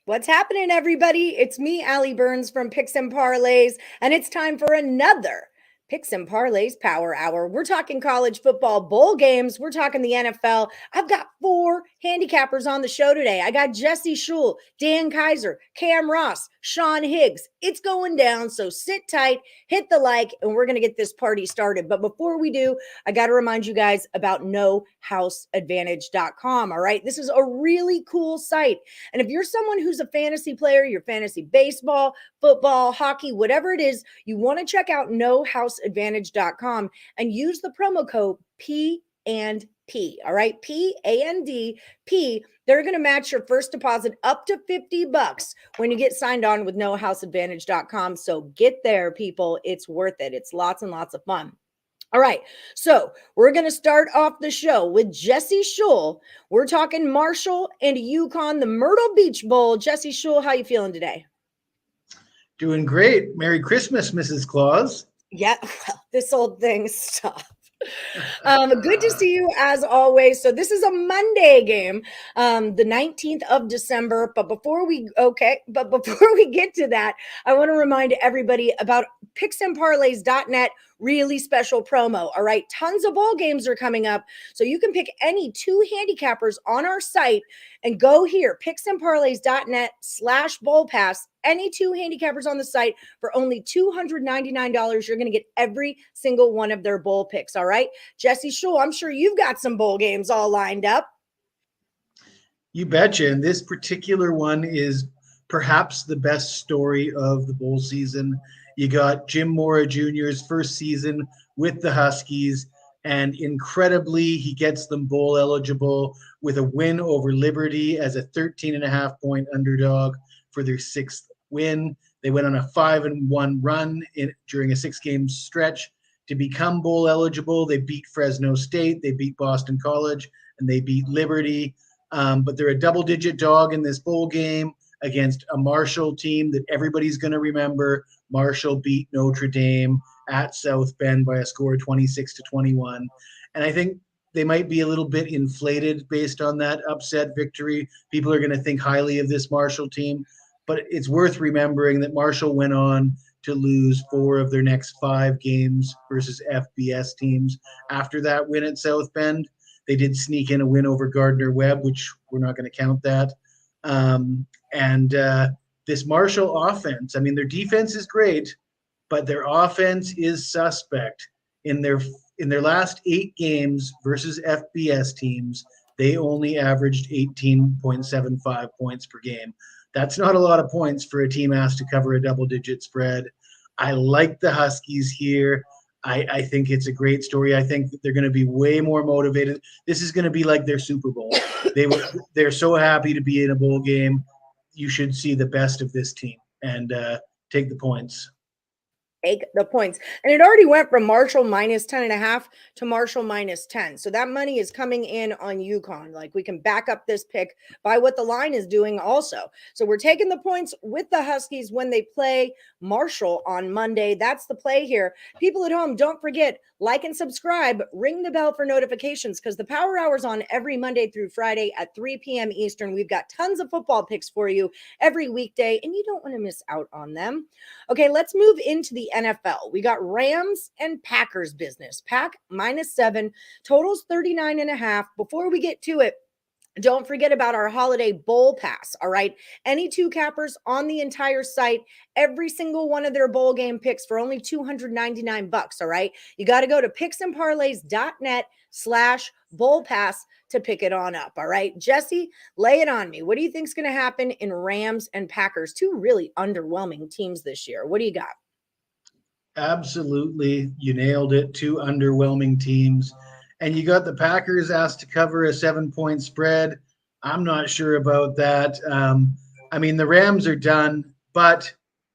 What's happening, everybody? It's me, Allie Burns from Picks and Parlays, and it's time for another Picks and Parlays Power Hour. We're talking college football bowl games. We're talking the NFL. I've got 4 handicappers on the show today. I got Jesse Schul, Dan Kaiser, Cam Ross, Sean Higgs. It's going down, so sit tight, hit the like, and we're going to get this party started. But before we do, I got to remind you guys about nohouseadvantage.com. All right, this is a really cool site. And if you're someone who's a fantasy player, you're fantasy baseball, football, hockey, whatever it is, you want to check out nohouseadvantage.com and use the promo code P and P. All right, PANDP. They're going to match your first deposit up to $50 when you get signed on with nohouseadvantage.com. So get there, people. It's worth it. It's lots and lots of fun. All right, so we're going to start off the show with Jesse Schul. We're talking Marshall and UConn, the Myrtle Beach Bowl. Jesse Schul, how you feeling today? Doing great. Merry Christmas, Mrs. Claus. Yeah, well, this old thing, stop. Good to see you as always. So this is a Monday game, the 19th of December. But before we get to that, I want to remind everybody about picksandparlays.net. Really special promo. All right. Tons of bowl games are coming up. So you can pick any 2 handicappers on our site and go here, picksandparlays.net/bowl pass. Any 2 handicappers on the site for only $299. You're going to get every single one of their bowl picks. All right. Jesse Schul, I'm sure you've got some bowl games all lined up. You betcha. And this particular one is perhaps the best story of the bowl season. You got Jim Mora Jr.'s first season with the Huskies, and incredibly, he gets them bowl eligible with a win over Liberty as a 13.5-point underdog for their 6th win. They went on a 5-1 run during a 6-game stretch to become bowl eligible. They beat Fresno State, they beat Boston College, and they beat Liberty. But they're a double-digit dog in this bowl game against a Marshall team that everybody's going to remember. Marshall beat Notre Dame at South Bend by a score of 26-21. And I think they might be a little bit inflated based on that upset victory. People are going to think highly of this Marshall team, but it's worth remembering that Marshall went on to lose 4 of their next 5 games versus FBS teams. After that win at South Bend, they did sneak in a win over Gardner-Webb, which we're not going to count that. This Marshall offense, I mean, their defense is great, but their offense is suspect. In their last 8 games versus FBS teams, they only averaged 18.75 points per game. That's not a lot of points for a team asked to cover a double-digit spread. I like the Huskies here. I think it's a great story. I think that they're going to be way more motivated. This is going to be like their Super Bowl. They're so happy to be in a bowl game. You should see the best of this team and take the points. Take the points. And it already went from Marshall minus 10.5 to Marshall minus 10. So that money is coming in on UConn. Like, we can back up this pick by what the line is doing also. So we're taking the points with the Huskies when they play Marshall on Monday. That's the play here. People at home, don't forget, like and subscribe, ring the bell for notifications, because the Power Hour's on every Monday through Friday at 3 p.m. Eastern. We've got tons of football picks for you every weekday, and you don't want to miss out on them. Okay, let's move into the NFL. We got Rams and Packers business. Pack -7, totals 39.5. Before we get to it, don't forget about our holiday bowl pass. All right. Any 2 cappers on the entire site, every single one of their bowl game picks for only $299. All right. You got to go to picksandparlays.net/bowl pass to pick it on up. All right. Jesse, lay it on me. What do you think is going to happen in Rams and Packers? 2 really underwhelming teams this year. What do you got? Absolutely. You nailed it. 2 underwhelming teams. And you got the Packers asked to cover a 7-point spread. I'm not sure about that. I mean, the Rams are done, but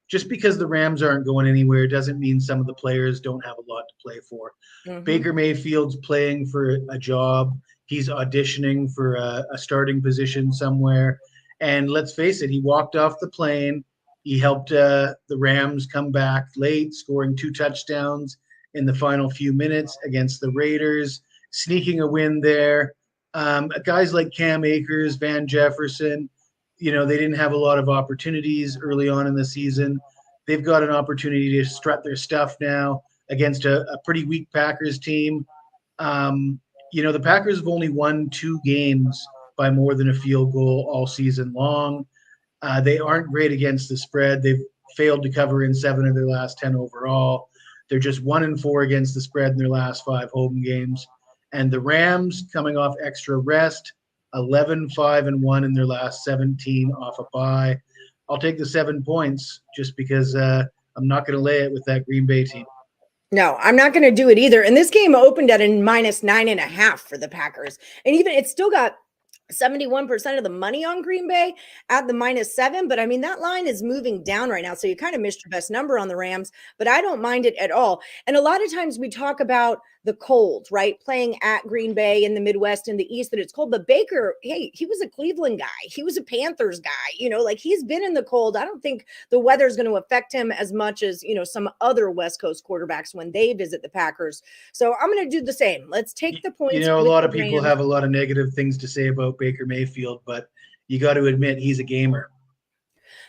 just because the Rams aren't going anywhere doesn't mean some of the players don't have a lot to play for. Mm-hmm. Baker Mayfield's playing for a job. He's auditioning for a starting position somewhere. And let's face it, he walked off the plane. He helped the Rams come back late, scoring 2 touchdowns in the final few minutes against the Raiders, sneaking a win there. Guys like Cam Akers, Van Jefferson, they didn't have a lot of opportunities early on in the season. They've got an opportunity to strut their stuff now against a pretty weak Packers team. The Packers have only won 2 games by more than a field goal all season long. They aren't great against the spread. They've failed to cover in 7 of their last 10 overall. They're just 1-4 against the spread in their last 5 home games. And the Rams, coming off extra rest, 11-5-1 in their last 17 off a bye. I'll take the 7 points just because I'm not going to lay it with that Green Bay team. No, I'm not going to do it either. And this game opened at a -9.5 for the Packers. And even it's still got 71% of the money on Green Bay at the -7. But I mean, that line is moving down right now. So you kind of missed your best number on the Rams, but I don't mind it at all. And a lot of times we talk about the cold, right? Playing at Green Bay in the Midwest and the East, that it's cold. But Baker, hey, he was a Cleveland guy. He was a Panthers guy. Like he's been in the cold. I don't think the weather is going to affect him as much as, some other West Coast quarterbacks when they visit the Packers. So I'm going to do the same. Let's take the points. A lot of people have a lot of negative things to say about Baker Mayfield, but you got to admit he's a gamer.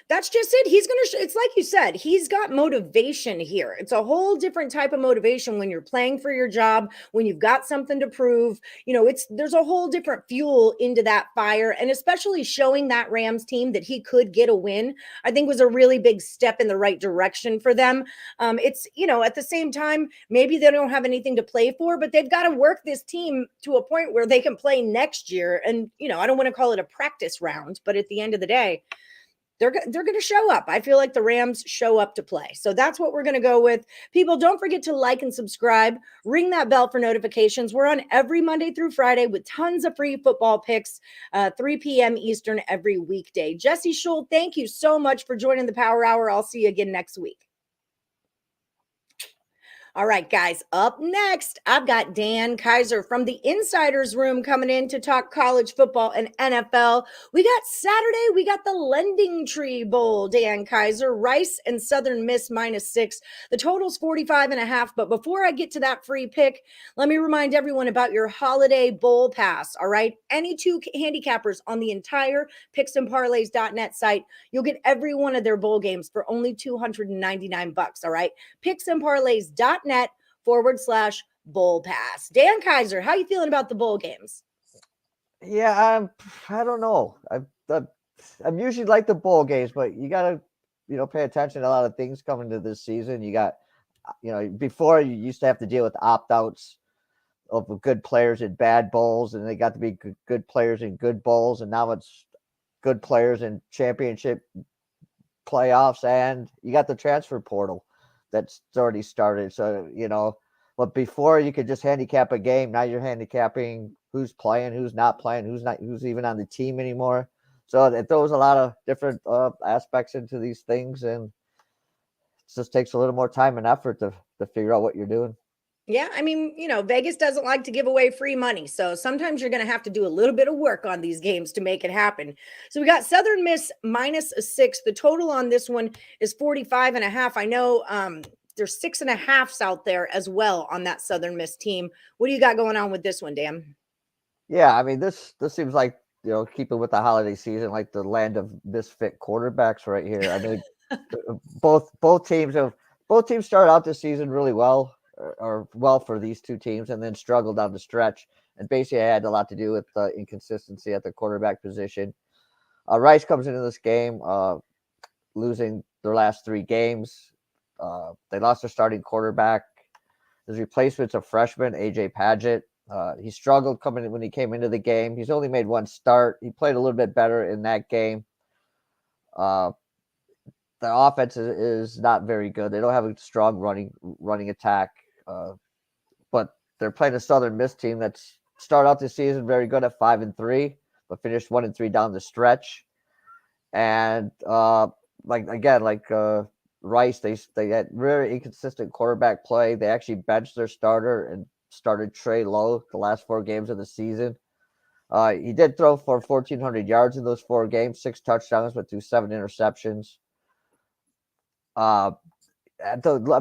That's just it. It's like you said, he's got motivation here. It's a whole different type of motivation when you're playing for your job, when you've got something to prove. There's a whole different fuel into that fire. And especially showing that Rams team that he could get a win, I think was a really big step in the right direction for them. It's, at the same time, maybe they don't have anything to play for, but they've got to work this team to a point where they can play next year. And, I don't want to call it a practice round, but at the end of the day, they're going to show up. I feel like the Rams show up to play. So that's what we're going to go with. People, don't forget to like and subscribe. Ring that bell for notifications. We're on every Monday through Friday with tons of free football picks, 3 p.m. Eastern every weekday. Jesse Schul, thank you so much for joining the Power Hour. I'll see you again next week. All right, guys, up next, I've got Dan Kaiser from the Insiders Room coming in to talk college football and NFL. We got the Lending Tree Bowl, Dan Kaiser, Rice and Southern Miss -6. The total's 45.5. But before I get to that free pick, let me remind everyone about your holiday bowl pass. All right, any 2 handicappers on the entire picksandparlays.net site, you'll get every one of their bowl games for only $299. All right, picksandparlays.net/bowl pass. Dan Kaiser, how you feeling about the bowl games? Yeah, I don't know. I'm usually like the bowl games, but you gotta, pay attention to a lot of things coming to this season. You got, before you used to have to deal with opt-outs of good players in bad bowls, and they got to be good players in good bowls, and now it's good players in championship playoffs, and you got the transfer portal that's already started. So, but before you could just handicap a game. Now you're handicapping who's playing, who's not playing, who's even on the team anymore. So it throws a lot of different aspects into these things, and it just takes a little more time and effort to figure out what you're doing. Yeah, I mean, Vegas doesn't like to give away free money. So sometimes you're going to have to do a little bit of work on these games to make it happen. So we got Southern Miss -6. The total on this one is 45.5. I know there's 6.5s out there as well on that Southern Miss team. What do you got going on with this one, Dan? Yeah, I mean, this seems like, keeping with the holiday season, like the land of misfit quarterbacks right here. I mean, both teams started out this season really well. Or well for these 2 teams, and then struggled down the stretch. And basically, it had a lot to do with inconsistency at the quarterback position. Rice comes into this game losing their last 3 games. They lost their starting quarterback. His replacement's a freshman, AJ Padgett. He struggled when he came into the game. He's only made 1 start. He played a little bit better in that game. The offense is not very good. They don't have a strong running attack. But they're playing a Southern Miss team that's started out this season very good at 5-3, but finished 1-3 down the stretch. And Rice, they had very inconsistent quarterback play. They actually benched their starter and started Trey Lowe the last 4 games of the season. He did throw for 1,400 yards in those 4 games, 6 touchdowns, but 7 interceptions. I'm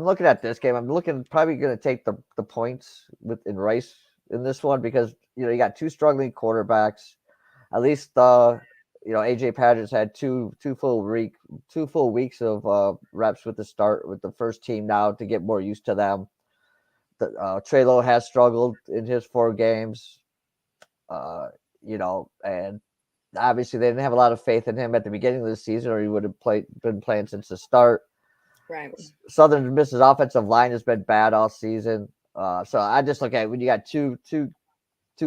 looking at this game. I'm probably going to take the points in Rice in this one because, you got 2 struggling quarterbacks. At least, AJ Patterns had two full weeks of reps with the first team now to get more used to them. Trelo has struggled in his 4 games, and obviously they didn't have a lot of faith in him at the beginning of the season, or he would have been playing since the start. Right. Southern Miss's offensive line has been bad all season. So I just look at when you got two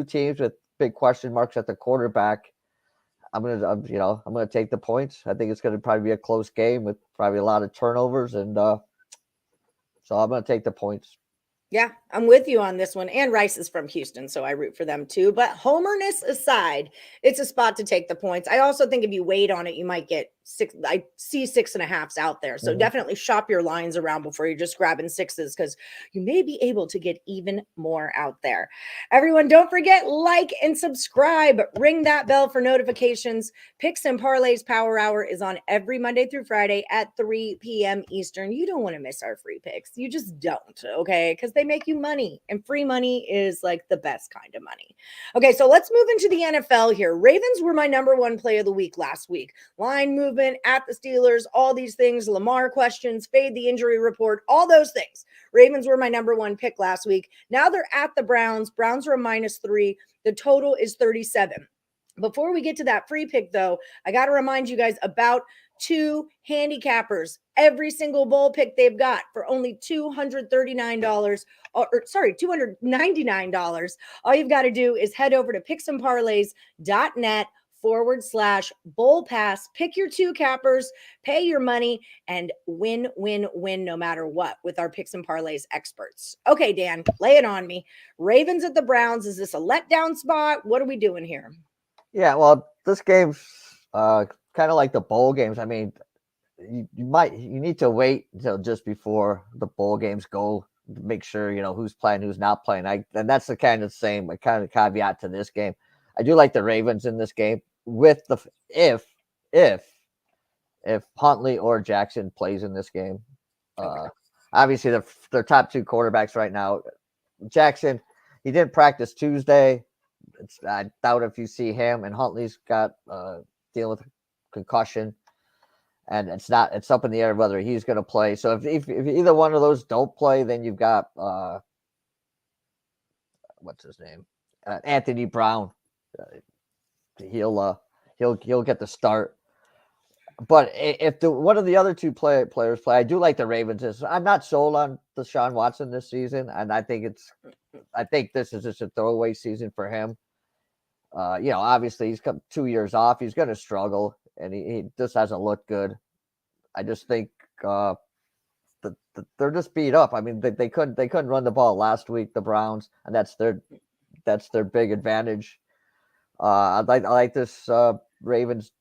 teams with big question marks at the quarterback. I'm gonna take the points. I think it's gonna probably be a close game with probably a lot of turnovers, and so I'm gonna take the points. Yeah, I'm with you on this one. And Rice is from Houston, so I root for them too. But homerness aside, it's a spot to take the points. I also think if you wait on it, you might get 6. I see 6.5s out there. So definitely shop your lines around before you're just grabbing 6s, because you may be able to get even more out there. Everyone, don't forget, like and subscribe. Ring that bell for notifications. Picks and Parlays Power Hour is on every Monday through Friday at 3 p.m. Eastern. You don't want to miss our free picks. You just don't, okay? Because they make you money, and free money is like the best kind of money. Okay, so let's move into the NFL here. Ravens were my number 1 play of the week last week. Line movement at the Steelers, all these things, Lamar questions, fade the injury report, all those things. Ravens were my number 1 pick last week. Now they're at the Browns. Browns are a -3. The total is 37. Before we get to that free pick, though, I got to remind you guys about 2 handicappers. Every single bowl pick they've got for only $239, $299. All you've got to do is head over to picksandparlays.net/bowl pass. Pick your 2 cappers, pay your money, and win no matter what with our picks and parlays experts. Okay, Dan, lay it on me. Ravens at the Browns. Is this a letdown spot? What are we doing here? Yeah, well, this game's kind of like the bowl games. I mean, you need to wait until just before the bowl games go to make sure who's playing, who's not playing. And that's the kind of caveat to this game. I do like the Ravens in this game with the if Huntley or Jackson plays in this game. Okay. Obviously, their top 2 quarterbacks right now. Jackson, he didn't practice Tuesday. I doubt if you see him, and Huntley's got dealing with concussion, and it's up in the air whether he's going to play. So if either one of those don't play, then you've got what's his name, Anthony Brown. He'll get the start. But if one of the other 2 players play, I do like the Ravens. I'm not sold on Deshaun Watson this season, and I think this is just a throwaway season for him. Obviously he's come 2 years off. He's going to struggle, and he just hasn't looked good. I just think they're just beat up. I mean, they couldn't run the ball last week, the Browns, and that's their big advantage. I like this Ravens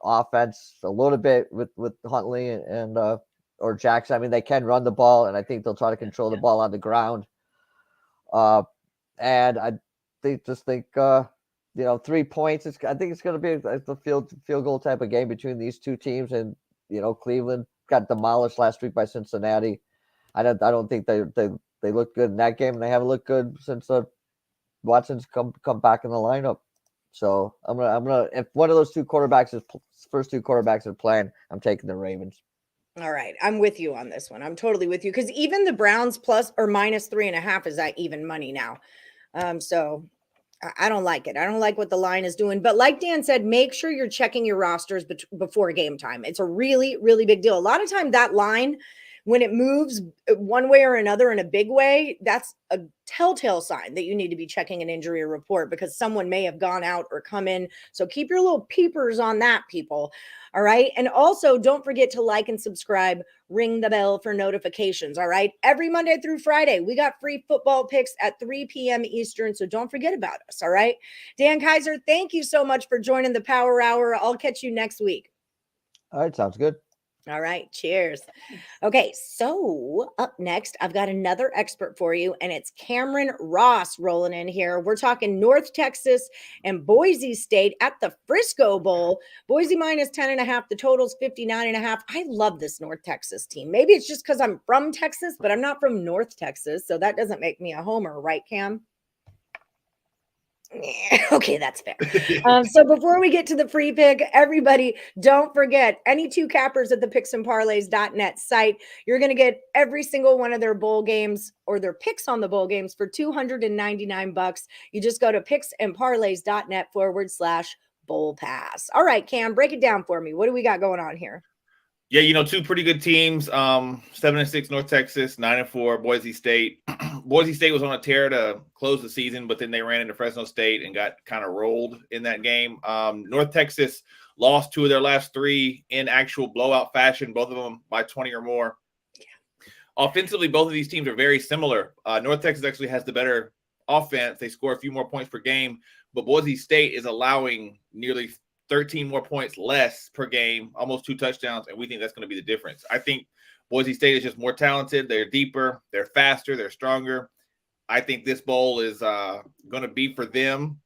offense a little bit with Huntley and or Jackson. I mean, they can run the ball, and I think they'll try to control the ball on the ground. And I think 3 points. I think it's going to be a field goal type of game between these 2 teams. And Cleveland got demolished last week by Cincinnati. I don't think they looked good in that game, and they haven't looked good since Watson's come back in the lineup. So I'm gonna if one of those 2 quarterbacks first 2 quarterbacks are playing, I'm taking the Ravens. All right, I'm with you on this one. I'm totally with you, because even the Browns plus or -3.5 is at even money now. So I don't like it. I don't like what the line is doing. But like Dan said, make sure you're checking your rosters before game time. It's a really, really big deal. A lot of time that line, when it moves one way or another in a big way, that's a telltale sign that you need to be checking an injury report, because someone may have gone out or come in. So keep your little peepers on that, people. All right. And also don't forget to like and subscribe, ring the bell for notifications. All right. Every Monday through Friday, we got free football picks at 3 p.m. Eastern. So don't forget about us. All right. Dan Kaiser, thank you so much for joining the Power Hour. I'll catch you next week. All right. Sounds good. All right. Cheers. Okay. So up next, I've got another expert for you, and it's Cameron Ross rolling in here. We're talking North Texas and Boise State at the Frisco Bowl. Boise -10.5. The total's 59.5. I love this North Texas team. Maybe it's just because I'm from Texas, but I'm not from North Texas. So that doesn't make me a homer, right, Cam? Yeah, okay, that's fair. So before we get to the free pick, everybody, don't forget any two cappers at the picksandparlays.net site. You're going to get every single one of their bowl games or their picks on the bowl games for $299. You just go to picksandparlays.net/bowl pass. All right, Cam, break it down for me. What do we got going on here? Yeah, two pretty good teams. 7-6 North Texas, 9-4 Boise State. Boise State was on a tear to close the season, but then they ran into Fresno State and got kind of rolled in that game. North Texas lost 2 of their last 3 in actual blowout fashion, both of them by 20 or more. Offensively, both of these teams are very similar. North Texas actually has the better offense. They score a few more points per game, but Boise State is allowing nearly 13 more points less per game, almost 2 touchdowns, and we think that's going to be the difference. I think Boise State is just more talented. They're deeper, they're faster, they're stronger. I think this bowl is going to be for them,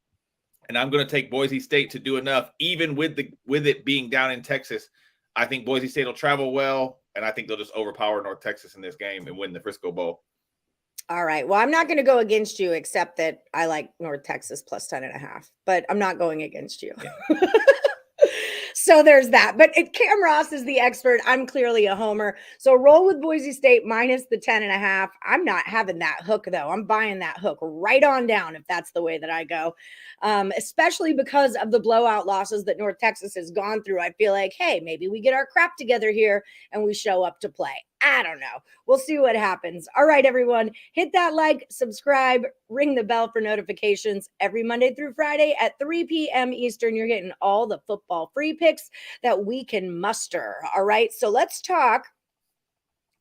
and I'm going to take Boise State to do enough, even with it being down in Texas. I think Boise State will travel well, and I think they'll just overpower North Texas in this game and win the Frisco Bowl. All right. Well, I'm not going to go against you, except that I like North Texas plus 10.5, but I'm not going against you. Yeah. So there's that. But Cam Ross is the expert. I'm clearly a homer. So roll with Boise State minus the 10.5. I'm not having that hook, though. I'm buying that hook right on down if that's the way that I go, especially because of the blowout losses that North Texas has gone through. I feel like, hey, maybe we get our crap together here and we show up to play. I don't know. We'll see what happens. All right, everyone. Hit that like, subscribe, ring the bell for notifications every Monday through Friday at 3 p.m. Eastern. You're getting all the football free picks that we can muster. All right. So let's talk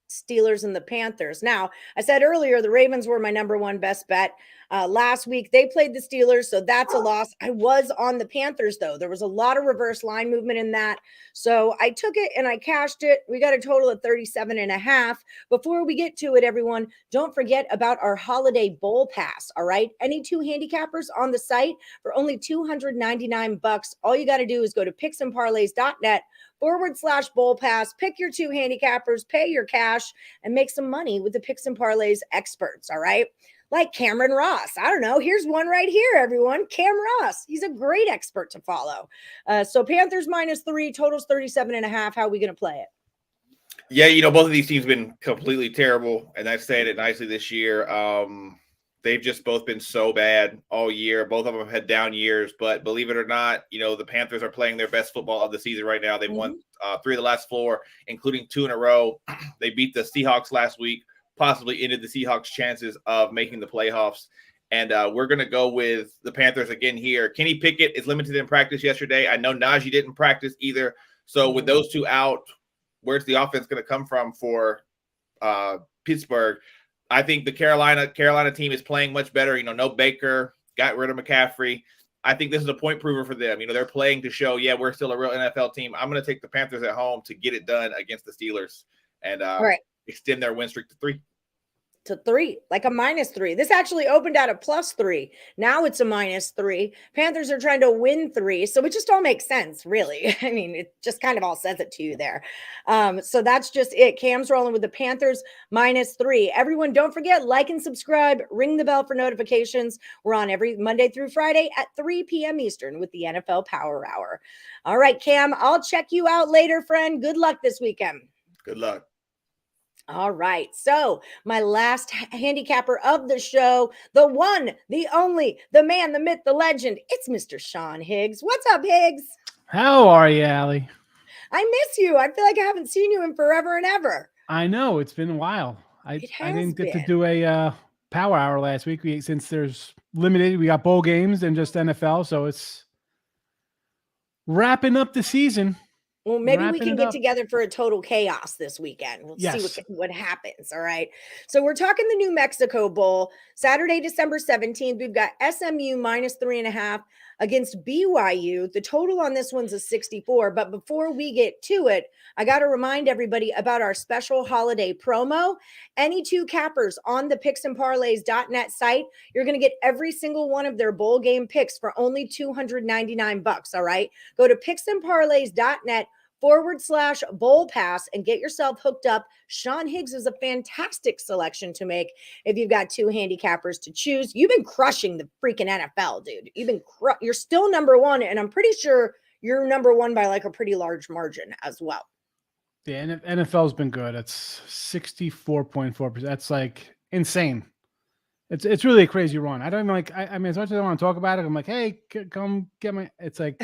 Steelers and the Panthers. Now, I said earlier, the Ravens were my number one best bet. Last week, they played the Steelers, so that's a loss. I was on the Panthers, though. There was a lot of reverse line movement in that. So I took it and I cashed it. We got a total of 37.5. Before we get to it, everyone, don't forget about our holiday bowl pass, all right? Any 2 handicappers on the site for only $299. All you got to do is go to picksandparlays.net/bowl pass, pick your 2 handicappers, pay your cash, and make some money with the Picks and Parlays experts, all right? Like Cameron Ross. I don't know. Here's one right here, everyone. Cam Ross. He's a great expert to follow. So Panthers -3, totals 37.5. How are we going to play it? Yeah, both of these teams have been completely terrible, and I've said it nicely this year. They've just both been so bad all year. Both of them have had down years, but believe it or not, the Panthers are playing their best football of the season right now. They've won 3 of the last 4, including 2 in a row. They beat the Seahawks last week, possibly ended the Seahawks' chances of making the playoffs. And we're going to go with the Panthers again here. Kenny Pickett is limited in practice yesterday. I know Najee didn't practice either. So with those 2 out, where's the offense going to come from for Pittsburgh? I think the Carolina team is playing much better. No Baker, got rid of McCaffrey. I think this is a point prover for them. They're playing to show, we're still a real NFL team. I'm going to take the Panthers at home to get it done against the Steelers and extend their win streak to 3. To 3, like a -3. This actually opened at a +3. Now it's a -3. Panthers are trying to win 3. So it just all makes sense, really. I mean, it just kind of all says it to you there. So that's just it. Cam's rolling with the Panthers -3. Everyone, don't forget, like and subscribe, ring the bell for notifications. We're on every Monday through Friday at 3 p.m. Eastern with the NFL Power Hour. All right, Cam, I'll check you out later, friend. Good luck this weekend. Good luck. All right. So my last handicapper of the show, the one, the only, the man, the myth, the legend. It's Mr. Sean Higgs. What's up, Higgs? How are you, Allie? I miss you. I feel like I haven't seen you in forever and ever. I know. It's been a while. I didn't get to do a power hour last week. Since there's limited, we got bowl games and just NFL. So it's wrapping up the season. Well, maybe we can get together for a total chaos this weekend. We'll see what happens. All right. So we're talking the New Mexico Bowl, Saturday, December 17th. We've got SMU -3.5 against BYU. The total on this one's a 64. But before we get to it, I got to remind everybody about our special holiday promo. Any 2 cappers on the picksandparlays.net site, you're going to get every single one of their bowl game picks for only $299. All right. Go to picksandparlays.net /bowl pass and get yourself hooked up. Sean Higgs is a fantastic selection to make if you've got two handicappers to choose. You've been crushing the freaking NFL, dude. You're still number one, and I'm pretty sure you're number one by like a pretty large margin as well. Yeah, and NFL's been good. It's 64.4%. That's like insane. It's really a crazy run. I don't even like. I mean, as much as I want to talk about it, I'm like, hey, come get my. It's like.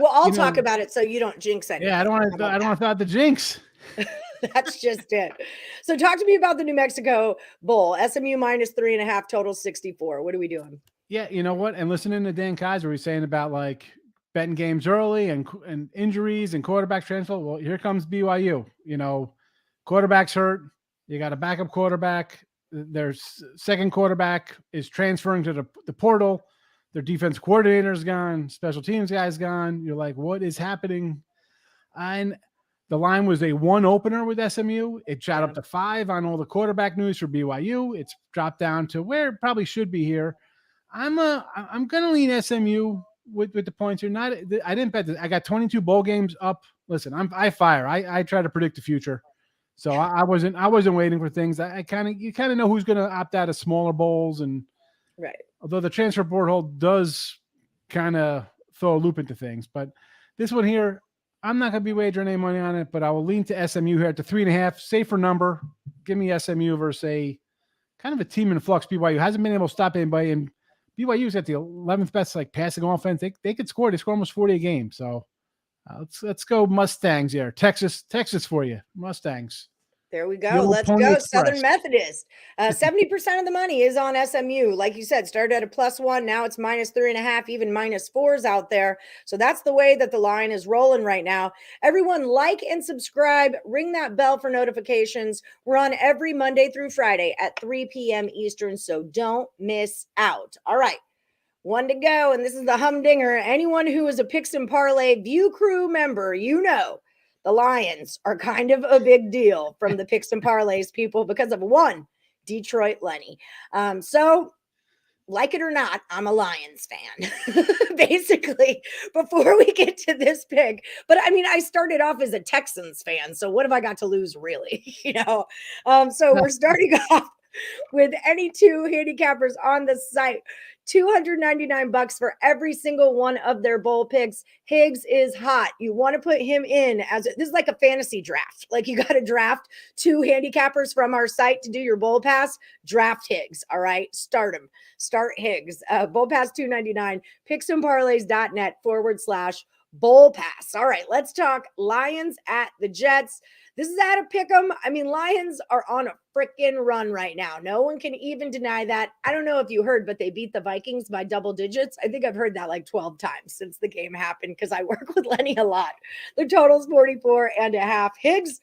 Well, I'll talk about it so you don't jinx anything. Yeah, I don't want to throw out the jinx. That's just it. So talk to me about the New Mexico Bowl. SMU -3.5, total 64. What are we doing? Yeah, you know what? And listening to Dan Kaiser, he's saying about like betting games early and injuries and quarterback transfer. Well, here comes BYU. You know, quarterback's hurt. You got a backup quarterback. Their second quarterback is transferring to the portal. Their defense coordinator's gone. Special teams guy's gone. You're like, what is happening? And the line was a 1 opener with SMU. It shot up to 5 on all the quarterback news for BYU. It's dropped down to where it probably should be here. I'm gonna lean SMU with the points here. I didn't bet this. I got 22 bowl games up. Listen, I try to predict the future. So I wasn't waiting for things. You kind of know who's going to opt out of smaller bowls, and right. Although the transfer portal does kind of throw a loop into things, but this one here, I'm not going to be wagering any money on it. But I will lean to SMU here at the 3.5, safer number. Give me SMU versus a kind of a team in flux. BYU hasn't been able to stop anybody, and BYU's at the 11th best like passing offense. They could score. They score almost 40 a game. So. Let's go Mustangs here. Texas for you. Mustangs. There we go. Let's go. Southern Methodist. 70% of the money is on SMU. Like you said, started at a +1. Now it's -3.5, even -4s out there. So that's the way that the line is rolling right now. Everyone like and subscribe. Ring that bell for notifications. We're on every Monday through Friday at 3 p.m. Eastern. So don't miss out. All right. 1 to go, and this is the humdinger. Anyone who is a Picks and Parlay View Crew member, you know the Lions are kind of a big deal from the Picks and Parlays people because of one, Detroit Lenny. So, like it or not, I'm a Lions fan, basically, before we get to this pick. But, I mean, I started off as a Texans fan, so what have I got to lose, really? So we're starting off with any two handicappers on the site. $299 for every single one of their bowl picks. Higgs is hot. You want to put him in this is like a fantasy draft. Like you got to draft 2 handicappers from our site to do your bowl pass. Draft Higgs. All right. Start him. Start Higgs. Bowl pass $299. picksandparlays.net/bowl pass. All right. Let's talk Lions at the Jets. This is at a pick 'em. I mean, Lions are on a freaking run right now. No one can even deny that. I don't know if you heard, but they beat the Vikings by double digits. I think I've heard that like 12 times since the game happened because I work with Lenny a lot. The total's 44.5. Higgs,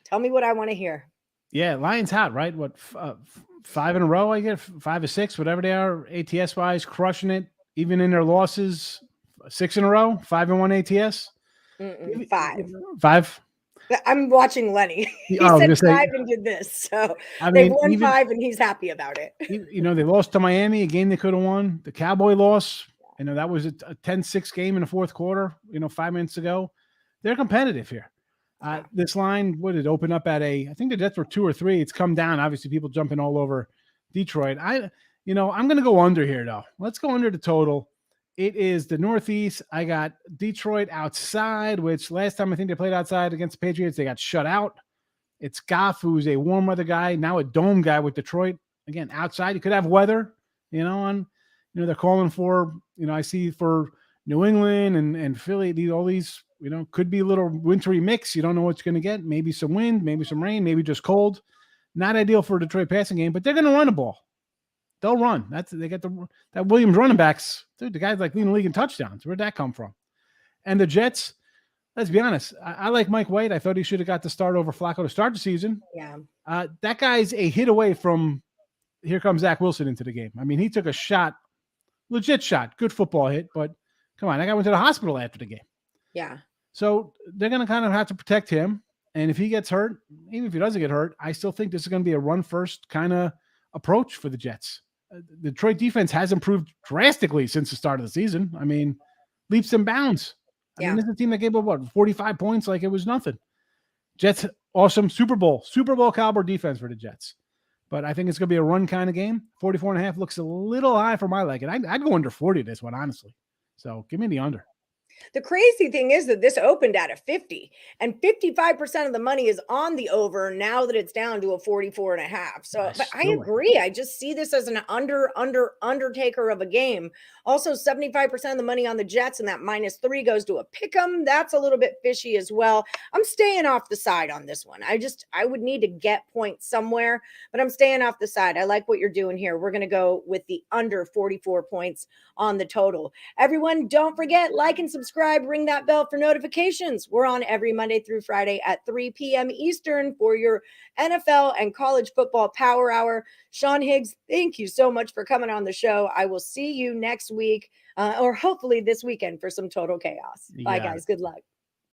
tell me what I want to hear. Yeah, Lions hot, right? What, 5 in a row, I get 5 or 6, whatever they are, ATS-wise, crushing it. Even in their losses, 6 in a row, 5 and 1 ATS? 5? I'm watching Lenny. He said 5 and did this. So they've won 5 and he's happy about it. They lost to Miami, a game they could have won. The Cowboy loss, that was a 10-6 game in the fourth quarter, 5 minutes ago. They're competitive here. This line, what did it open up at I think the Jets were 2 or 3. It's come down. Obviously, people jumping all over Detroit. I'm going to go under here, though. Let's go under the total. It is the Northeast. I got Detroit outside, which last time I think they played outside against the Patriots, they got shut out. It's Goff, who's a warm weather guy, now a dome guy with Detroit. Again, outside, you could have weather, they're calling for, I see for New England and Philly, all these, could be a little wintry mix. You don't know what you're going to get. Maybe some wind, maybe some rain, maybe just cold. Not ideal for a Detroit passing game, but they're going to run the ball. They'll run. They got that Williams running backs. Dude, the guy's like leading the league in touchdowns. Where'd that come from? And the Jets, let's be honest. I like Mike White. I thought he should have got the start over Flacco to start the season. Yeah. That guy's a hit away from here comes Zach Wilson into the game. I mean, he took a shot, legit shot, good football hit, but come on, that guy went to the hospital after the game. Yeah. So they're going to kind of have to protect him. And if he gets hurt, even if he doesn't get hurt, I still think this is going to be a run first kind of approach for the Jets. The Detroit defense has improved drastically since the start of the season. I mean, leaps and bounds. I mean, this is a team that gave up, what, 45 points like it was nothing. Jets, awesome. Super Bowl caliber defense for the Jets. But I think it's going to be a run kind of game. 44.5 looks a little high for my liking. I'd go under 40 this one, honestly. So give me the under. The crazy thing is that this opened at a 50 and 55% of the money is on the over now that it's down to a 44.5. So, but I agree. I just see this as an undertaker of a game. Also, 75% of the money on the Jets and that -3 goes to a pick 'em. That's a little bit fishy as well. I'm staying off the side on this one. I would need to get points somewhere, but I'm staying off the side. I like what you're doing here. We're going to go with the under 44 points on the total. Everyone, don't forget, like and subscribe, ring that bell for notifications. We're on every Monday through Friday at 3 p.m. Eastern for your NFL and college football power hour. Sean Higgs, thank you so much for coming on the show. I will see you next week or hopefully this weekend for some total chaos. Bye, guys. Good luck.